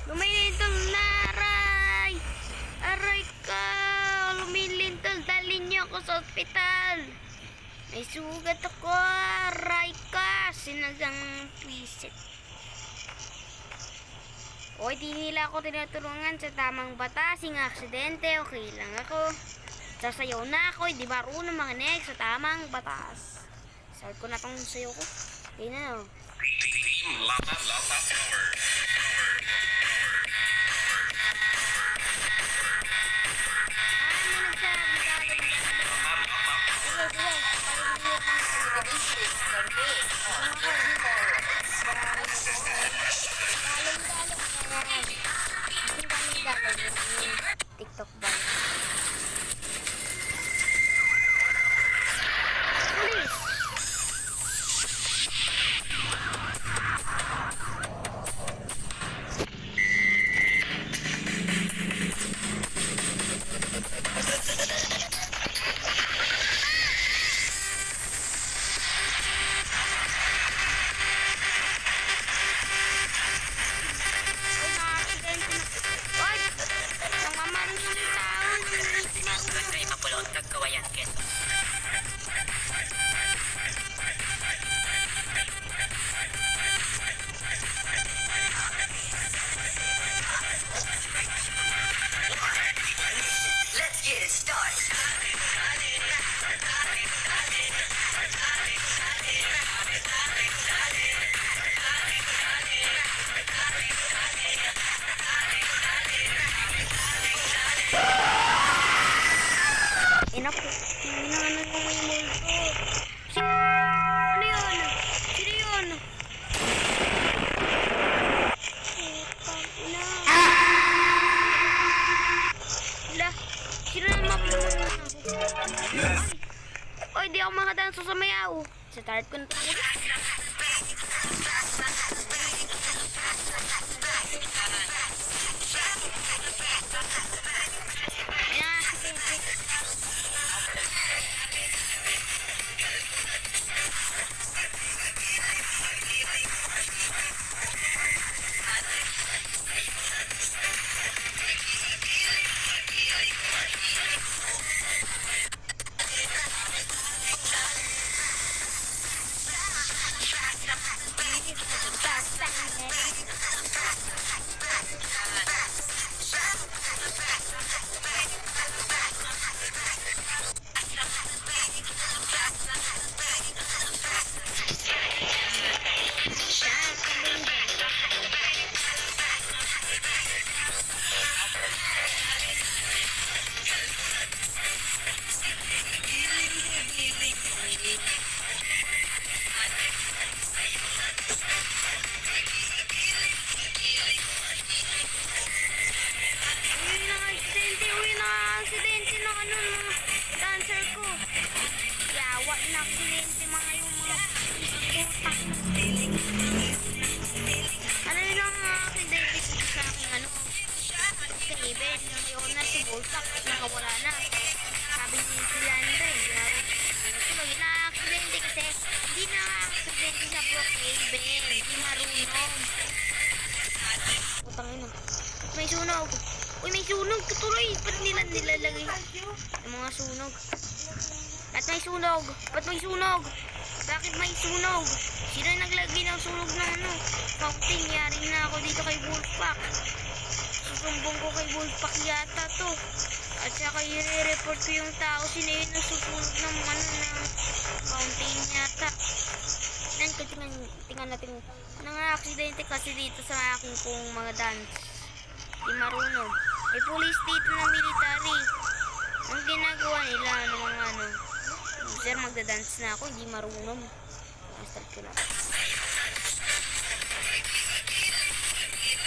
Lumilintol na, aray! Aray ka! Lumilintol, dalhin niyo ako sa ospital! May sugat ako, aray ka! Sinagang pisit. O, di nila ako tinutulungan sa tamang batasing aksidente. Okay lang ako. Sasayaw na ako, di marunong makinig sa tamang batas. Start ko na tong sayaw ko. Okay na, no? Team Lata Power. TikTok ba? Ina po. Ano yung may multo? Ano yun? Sino yun? Ina. Hala. Sino na mapulungan ako? Oy, di ako makadanso sa mayaw. Sa start ko na ito. inaksidente mga yung mga puta. Ano yun ang aksidente sa aking ano? Kay Ben, yung na si Voltak, nakawala na. Sabi ni sila nila tuloy na-aksidente kasi hindi na-aksidente sa Brookhaven. Hindi marunong. Putang ina. May sunog. Uy, may sunog. Tuloy. Ba't nila nilalagay? Yung mga sunog. Ba't may sunog? Ba't may sunog? Bakit may sunog? Sino yung naglagay ng sunog ng ano? Fountain. Yari na ako dito kay Wolfpack. Susumbong ko kay Wolfpack yata to. At saka i-report ko yung tao. Sino yung nagsusunog ng ano ng fountain yata. Tingnan natin. Nang-aksidente kasi dito sa aking kong mga dance. Di marunong. May police dito na military. Ang ginagawa nila ng mga ano. Sir, magda-dance na ako. Hindi marunong. Start ko na.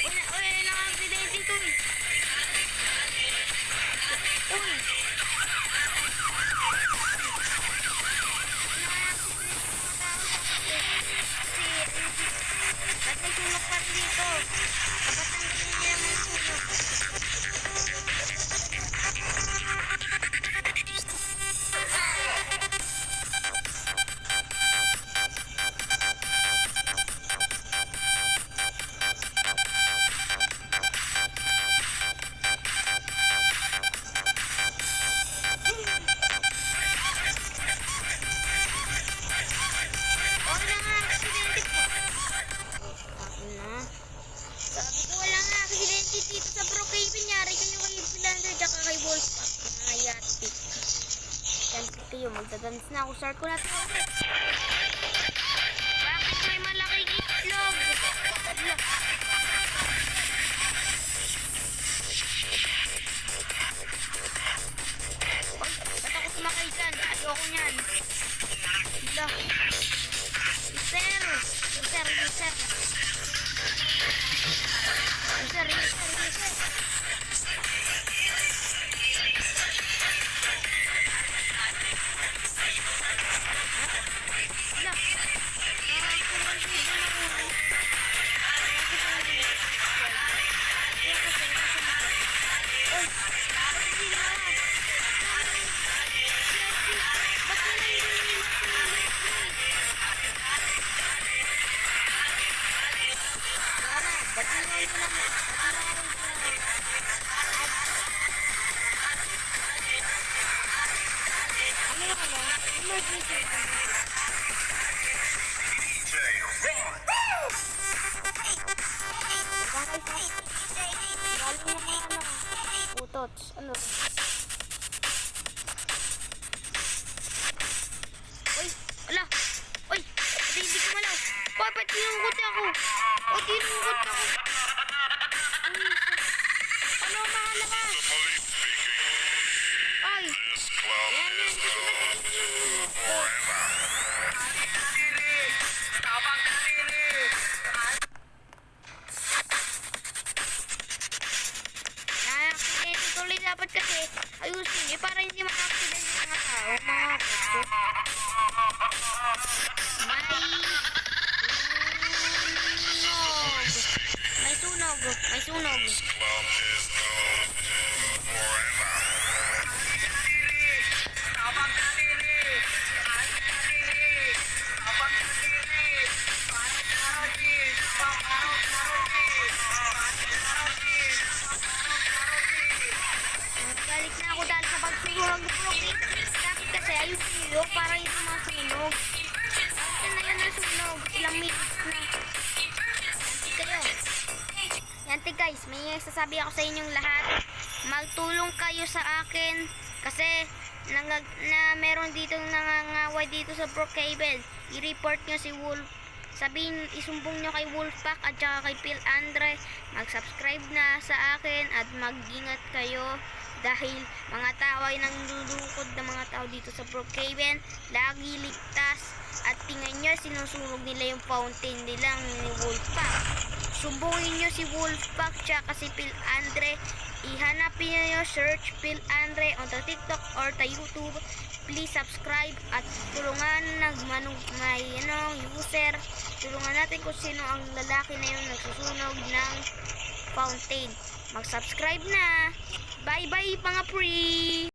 Uy, nang-aksidente ito eh. Uy. Ba't may sunog pa rin dito? Ba't ang ganyan niya may sunog? Sabi ko wala nga aksidente dito sa Brookhaven. Yari kayo kay Philander tsaka kay Wolfpack. Mga yatik. Yatik kayo. Magdadance na ako. Start ko na ito ulit. Bakit may malaking itlog? Ala. Oy, ba't ako sumakay dyan? Ayoko nyan. Ala. Sir. Putots, ano? Uy, ala! Uy, hindi ko malaw. Ba't tinungkot ako? O, tinungkot ako. Ano mga lakas? Ay! Yan, kasi ba't tuloy dapat kasi ayusin niyo para hindi maka-accident yung mga tao, mga kutso. May sunog. Balik na ako dahil sa pagsunog. Dapat kasi ayusin niyo para hindi masunog. Bakit na yan ang sunog? Ilang minutes na. Yanti guys, may sasabi ako sa inyong lahat. Magtulong kayo sa akin kasi meron dito nangangaway dito sa Brookhaven. I-report nyo si Wolf. Sabihin, isumbong nyo kay Wolfpack at saka kay Phil Andre. Mag-subscribe na sa akin at mag-ingat kayo dahil mga tao ay nangdudukod ng mga tao dito sa Brookhaven. Lagi ligtas At tingnan nyo, sinusunog nila yung fountain nilang ni Wolfpack. Sumbungin nyo si Wolfpack tsaka si Phil Andre. Ihanapin nyo, search Phil Andre on the TikTok or the YouTube. Please subscribe at tulungan may user. Tulungan natin kung sino ang lalaki na yung nagsusunog ng fountain. Mag-subscribe na. Bye-bye mga pre!